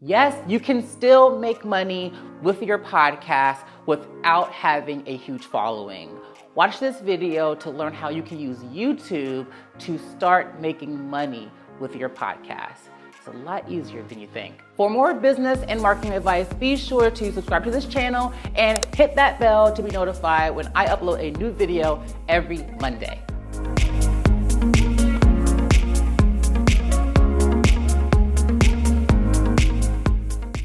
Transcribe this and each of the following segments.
Yes, you can still make money with your podcast without having a huge following. Watch this video to learn how you can use YouTube to start making money with your podcast. It's a lot easier than you think. For more business and marketing advice, be sure to subscribe to this channel and hit that bell to be notified when I upload a new video every Monday.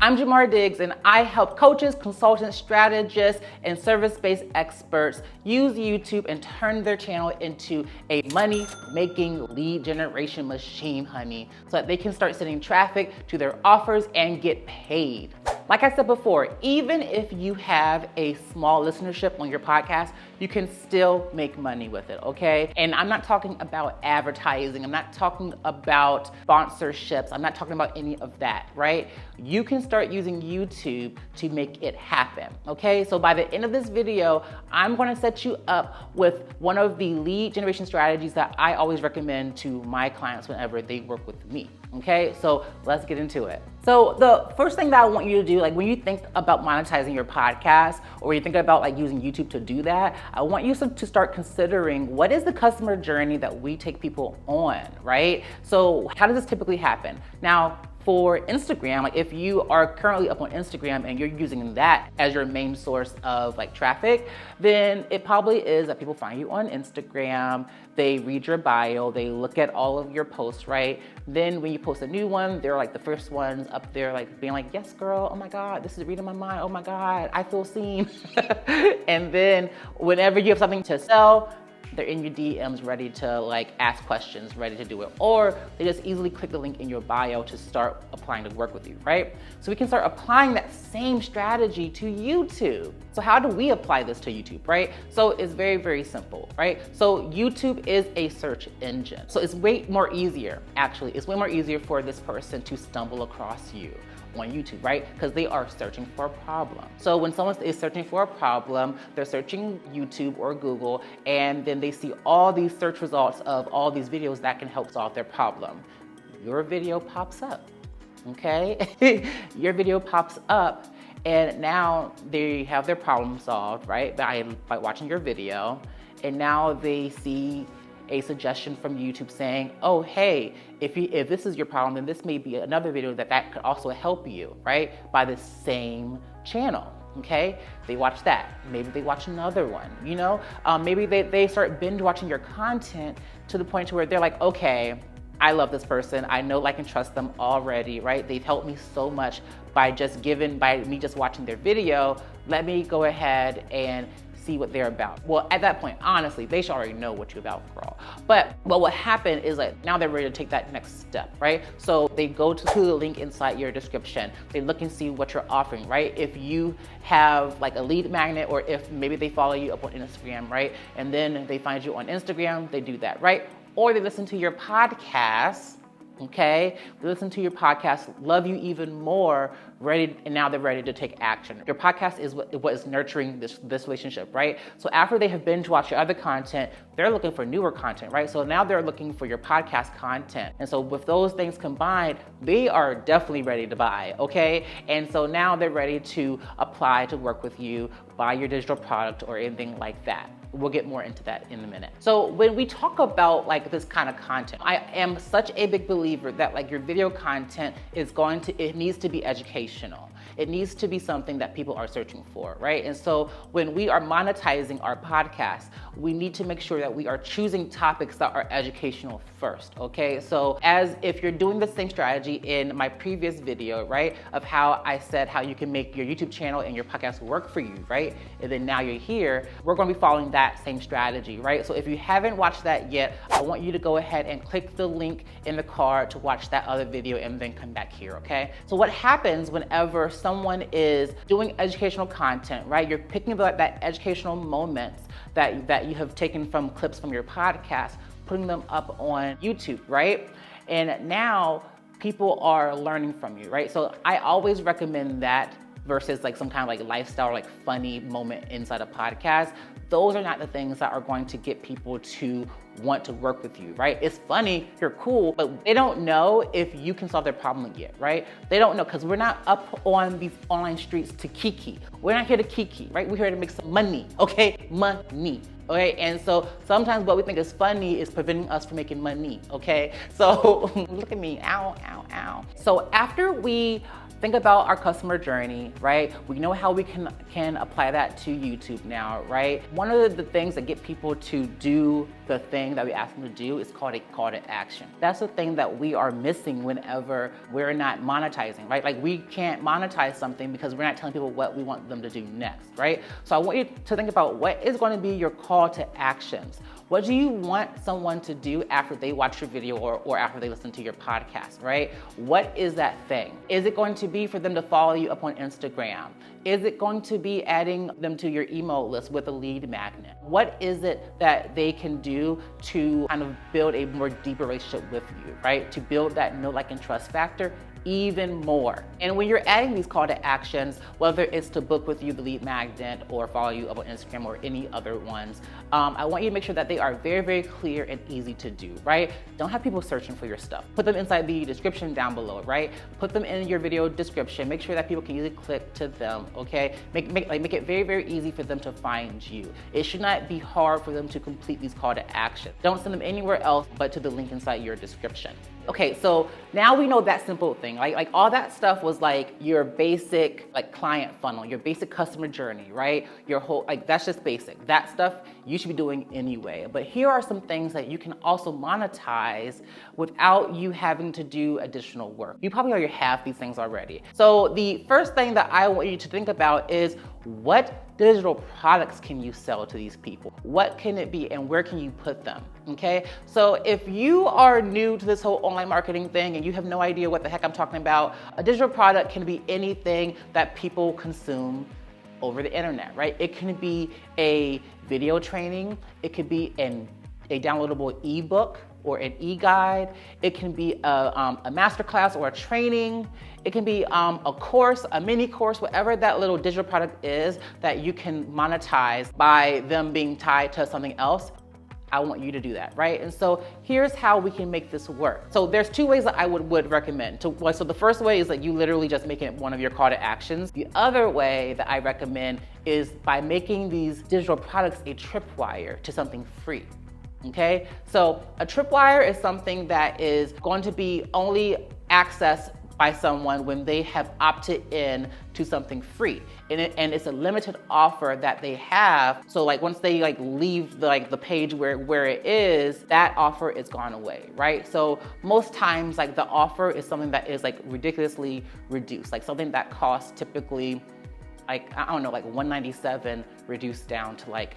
I'm Jamar Diggs, and I help coaches, consultants, strategists, and service-based experts use YouTube and turn their channel into a money-making lead generation machine, honey, so that they can start sending traffic to their offers and get paid. Like I said before, even if you have a small listenership on your podcast, you can still make money with it, okay? And I'm not talking about advertising. I'm not talking about sponsorships. I'm not talking about any of that, right? You can start using YouTube to make it happen, okay? So by the end of this video, I'm gonna set you up with one of the lead generation strategies that I always recommend to my clients whenever they work with me, okay? So let's get into it. So the first thing that I want you to do, like when you think about monetizing your podcast, or you think about like using YouTube to do that, I want you to start considering what is the customer journey that we take people on, right? So how does this typically happen? Now, for Instagram, like if you are currently up on Instagram and you're using that as your main source of like traffic, then it probably is that people find you on Instagram, they read your bio, they look at all of your posts, right? Then when you post a new one, they're like the first ones up there like being like, yes girl, oh my God, this is reading my mind, oh my God, I feel seen. And then whenever you have something to sell, they're in your DMs ready to like ask questions, ready to do it. Or they just easily click the link in your bio to start applying to work with you, right? So we can start applying that same strategy to YouTube. So how do we apply this to YouTube, right? So it's very, very simple, right? So YouTube is a search engine. So it's way more easier, actually. It's way more easier for this person to stumble across you on YouTube, right? Because they are searching for a problem. So when someone is searching for a problem, they're searching YouTube or Google, and then they see all these search results of all these videos that can help solve their problem. Your video pops up, okay? Your video pops up, and now they have their problem solved, right? By watching your video, and now they see a suggestion from YouTube saying, oh, hey, if this is your problem, then this may be another video that could also help you, right? By the same channel, okay? They watch that. Maybe they watch another one, you know? Maybe they start binge watching your content to the point to where they're like, okay, I love this person. I know I can trust them already, right? They've helped me so much by me just watching their video. Let me go ahead and see what they're about. Well, at that point, honestly, they should already know what you're about, girl. But what happened is like, now they're ready to take that next step, right? So they go to the link inside your description. They look and see what you're offering, right? If you have like a lead magnet, or if maybe they follow you up on Instagram, right? And then they find you on Instagram, they do that, right? Or they listen to your podcast, okay? They listen to your podcast, love you even more, and now they're ready to take action. Your podcast is what is nurturing this relationship, right? So after they have binge watched your other content, they're looking for newer content, right? So now they're looking for your podcast content. And so with those things combined, they are definitely ready to buy, okay? And so now they're ready to apply to work with you, buy your digital product or anything like that. We'll get more into that in a minute. So when we talk about like this kind of content, I am such a big believer that like your video content it needs to be educational. It needs to be something that people are searching for, right? And so when we are monetizing our podcast, we need to make sure that we are choosing topics that are educational first, okay? So as if you're doing the same strategy in my previous video, right, of how I said how you can make your YouTube channel and your podcast work for you, right? And then now you're here, we're gonna be following that same strategy, right? So if you haven't watched that yet, I want you to go ahead and click the link in the card to watch that other video and then come back here, okay? So what happens whenever someone is doing educational content, right? You're picking up that educational moments that you have taken from clips from your podcast, putting them up on YouTube, right? And now people are learning from you, right? So I always recommend that versus like some kind of like lifestyle or like funny moment inside a podcast, those are not the things that are going to get people to want to work with you, right? It's funny, you're cool, but they don't know if you can solve their problem yet, right? They don't know, because we're not up on these online streets to kiki. We're not here to kiki, right? We're here to make some money, okay? Money. Okay, and so sometimes what we think is funny is preventing us from making money, okay? So look at me, ow, ow, ow. So after we think about our customer journey, right? We know how we can apply that to YouTube now, right? One of the things that get people to do the thing that we ask them to do is called a call to action. That's the thing that we are missing whenever we're not monetizing, right? Like we can't monetize something because we're not telling people what we want them to do next, right? So I want you to think about what is going to be your call to actions. What do you want someone to do after they watch your video or after they listen to your podcast, right? What is that thing? Is it going to be for them to follow you up on Instagram? Is it going to be adding them to your email list with a lead magnet? What is it that they can do to kind of build a more deeper relationship with you, right? To build that know, like, and trust factor even more. And when you're adding these call to actions, whether it's to book with you, the lead magnet, or follow you up on Instagram or any other ones, I want you to make sure that they are very, very clear and easy to do, right? Don't have people searching for your stuff. Put them inside the description down below, right? Put them in your video description. Make sure that people can easily click to them, okay? Make it very, very easy for them to find you. It should not be hard for them to complete these call to actions. Don't send them anywhere else but to the link inside your description. Okay, so now we know that simple thing, right? Like all that stuff was like your basic like client funnel, your basic customer journey, right? Your whole, like that's just basic. That stuff you should be doing anyway. But here are some things that you can also monetize without you having to do additional work. You probably already have these things already. So the first thing that I want you to think about is what digital products can you sell to these people? What can it be and where can you put them? Okay, so if you are new to this whole online marketing thing and you have no idea what the heck I'm talking about, a digital product can be anything that people consume over the internet, right? It can be a video training, it could be a downloadable ebook or an e-guide, it can be a masterclass or a training, it can be a course, a mini course, whatever that little digital product is that you can monetize by them being tied to something else. I want you to do that, right? And so here's how we can make this work. So there's two ways that I would recommend. So the first way is like you literally just making it one of your call to actions. The other way that I recommend is by making these digital products a tripwire to something free. Okay, so a tripwire is something that is going to be only accessed by someone when they have opted in to something free, and it's a limited offer that they have. So like once they like leave the page where it is, that offer is gone away, right? So most times like the offer is something that is like ridiculously reduced, like something that costs typically like I don't know, like $197 reduced down to like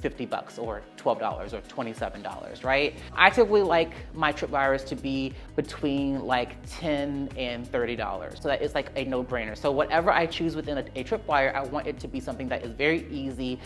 $50 or $12 or $27, right? I typically like my tripwires to be between like $10 and $30, so that it's like a no-brainer. So whatever I choose within a tripwire, I want it to be something that is very easy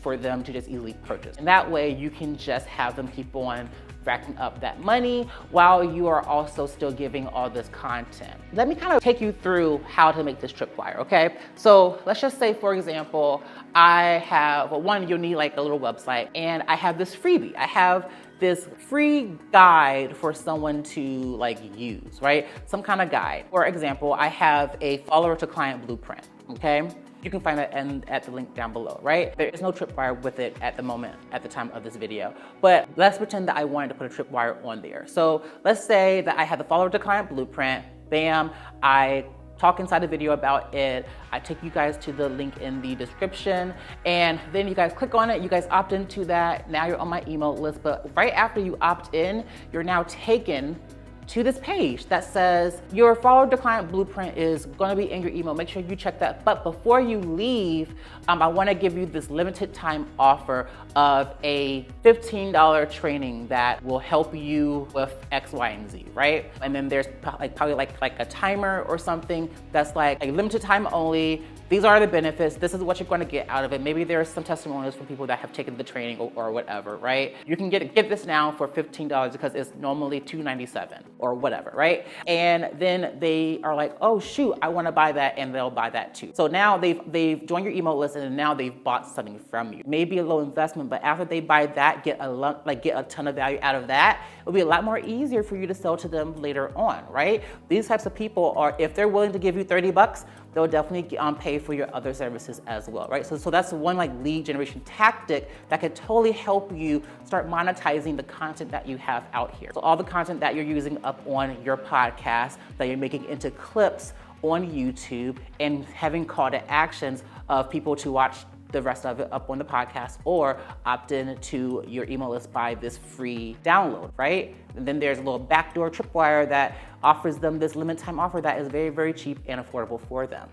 for them to just easily purchase. And that way you can just have them keep on racking up that money while you are also still giving all this content. Let me kind of take you through how to make this tripwire, okay? So let's just say, for example, I have, you'll need like a little website, and I have this freebie. I have this free guide for someone to like use, right? Some kind of guide. For example, I have a follower to client blueprint, okay? You can find that at the link down below, right? There is no tripwire with it at the moment, at the time of this video. But let's pretend that I wanted to put a tripwire on there. So let's say that I have the follower to client blueprint, bam, I talk inside the video about it. I take you guys to the link in the description, and then you guys click on it, you guys opt into that. Now you're on my email list, but right after you opt in, you're now taken to this page that says your follower to client blueprint is going to be in your email. Make sure you check that. But before you leave, I want to give you this limited time offer of a $15 training that will help you with X, Y, and Z, right? And then there's probably like a timer or something that's like a limited time only, these are the benefits. This is what you're going to get out of it. Maybe there's some testimonials from people that have taken the training or whatever, right? You can get this now for $15 because it's normally $297 or whatever, right? And then they are like, oh shoot, I want to buy that, and they'll buy that too. So now they've joined your email list, and now they've bought something from you. Maybe a low investment, but after they buy that, get a ton of value out of that, it'll be a lot more easier for you to sell to them later on, right? These types of people are, if they're willing to give you $30, they'll definitely pay for your other services as well, right? So that's one like lead generation tactic that could totally help you start monetizing the content that you have out here. So all the content that you're using up on your podcast, that you're making into clips on YouTube, and having call to actions of people to watch the rest of it up on the podcast or opt in to your email list by this free download, right? And then there's a little backdoor tripwire that offers them this limited time offer that is very, very cheap and affordable for them.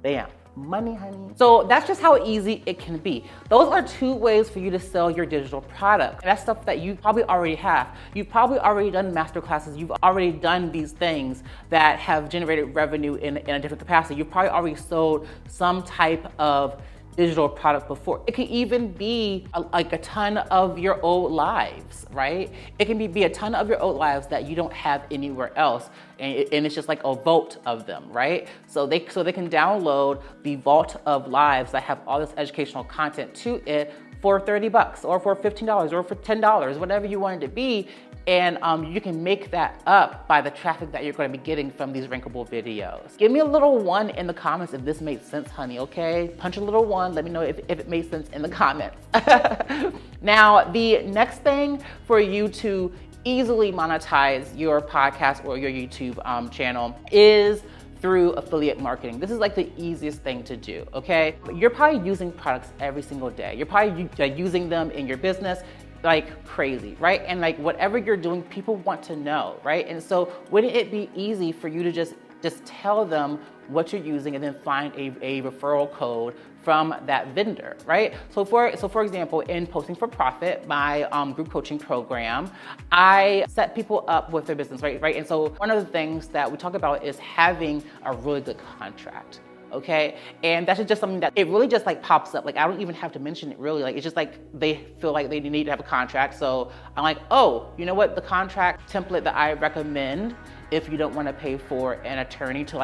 Bam. Money, honey. So that's just how easy it can be. Those are 2 ways for you to sell your digital product. And that's stuff that you probably already have. You've probably already done masterclasses. You've already done these things that have generated revenue in a different capacity. You've probably already sold some type of digital product before. It could even be like a ton of your old lives, right? It can be a ton of your old lives that you don't have anywhere else, and it's just like a vault of them, right? So they can download the vault of lives that have all this educational content to it for $30 or for $15 or for $10, whatever you want it to be. And you can make that up by the traffic that you're going to be getting from these rankable videos. Give me a little 1 in the comments if this made sense, honey, okay? Punch a little 1, let me know if it made sense in the comments. Now, the next thing for you to easily monetize your podcast or your YouTube channel is through affiliate marketing. This is like the easiest thing to do, okay? You're probably using products every single day. You're probably using them in your business like crazy, right? And like whatever you're doing, people want to know, right? And so wouldn't it be easy for you to just tell them what you're using and then find a referral code from that vendor, right? So for example, in Posting for Profit, my group coaching program, I set people up with their business, right? And so one of the things that we talk about is having a really good contract. Okay, and that's just something that it really just like pops up. Like I don't even have to mention it really. Like it's just like they feel like they need to have a contract. So I'm like, oh, you know what? The contract template that I recommend, if you don't want to pay for an attorney to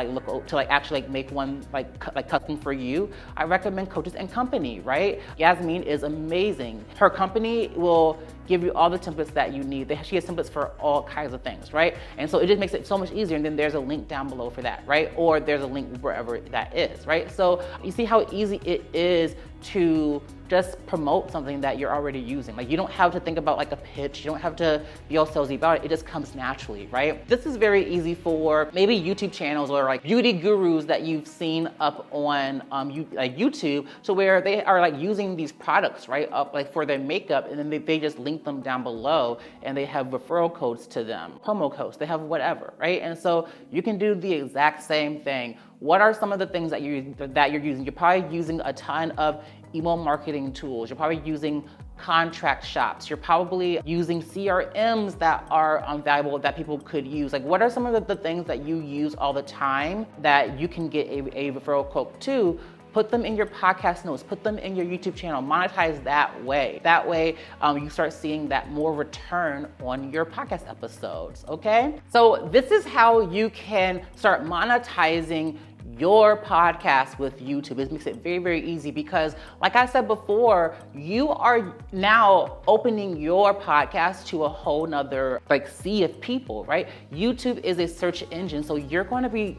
actually make one like custom for you, I recommend Coaches and Company, right? Yasmin is amazing. Her company will give you all the templates that you need. She has templates for all kinds of things, right? And so it just makes it so much easier. And then there's a link down below for that, right? Or there's a link wherever that is, right? So you see how easy it is to just promote something that you're already using. Like you don't have to think about like a pitch. You don't have to be all salesy about it. It just comes naturally, right? This is very easy for maybe YouTube channels or like beauty gurus that you've seen up on YouTube, to where they are like using these products, right, up like for their makeup, and then they just link them down below, and they have referral codes to them, promo codes, they have whatever, right? And so you can do the exact same thing. What are some of the things that you're using? You're probably using a ton of email marketing tools. You're probably using contract shops. You're probably using CRMs that are valuable that people could use. Like what are some of the things that you use all the time that you can get a referral code to? Put them in your podcast notes, put them in your YouTube channel, monetize that way. That way you start seeing that more return on your podcast episodes, okay? So this is how you can start monetizing your podcast with YouTube. It makes it very, very easy because like I said before, you are now opening your podcast to a whole nother like sea of people, right? YouTube is a search engine, so you're going to be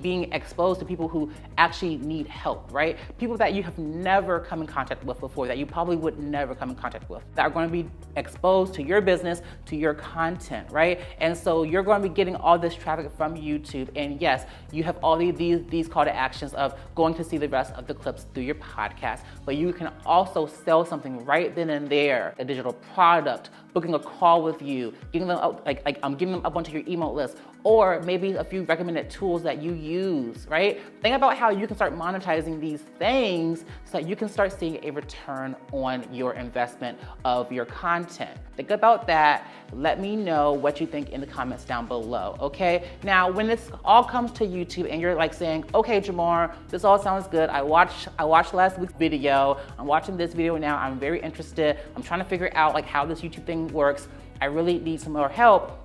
being exposed to people who actually need help, right? People that you have never come in contact with before, that you probably would never come in contact with, that are going to be exposed to your business, to your content, right? And so you're going to be getting all this traffic from YouTube. And yes, you have all these call to actions of going to see the rest of the clips through your podcast, but you can also sell something right then and there, a digital product, booking a call with you, getting them up, getting them up onto your email list, or maybe a few recommended tools that you use, right? Think about how you can start monetizing these things so that you can start seeing a return on your investment of your content. Think about that. Let me know what you think in the comments down below, okay? Now, when this all comes to YouTube and you're like saying, okay, Jamar, this all sounds good. I watched last week's video. I'm watching this video now. I'm very interested. I'm trying to figure out like how this YouTube thing works. I really need some more help.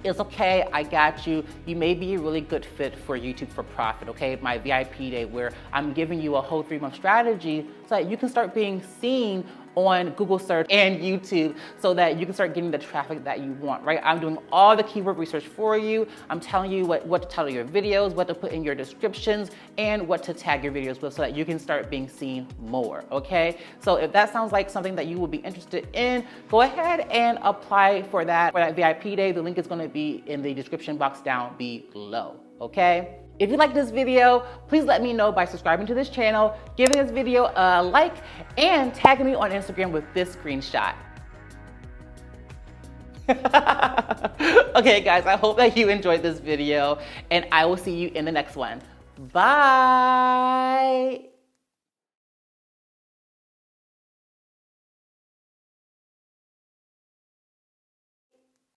It's okay, I got you. You may be a really good fit for YouTube for Profit, okay? My VIP day where I'm giving you a whole 3-month strategy so that you can start being seen on Google search and YouTube so that you can start getting the traffic that you want, right? I'm doing all the keyword research for you. I'm telling you what to title your videos, what to put in your descriptions, and what to tag your videos with so that you can start being seen more, okay? So if that sounds like something that you will be interested in, go ahead and apply for that VIP day. The link is gonna be in the description box down below, okay? If you like this video, please let me know by subscribing to this channel, giving this video a like, and tagging me on Instagram with this screenshot. Okay guys, I hope that you enjoyed this video, and I will see you in the next one. Bye.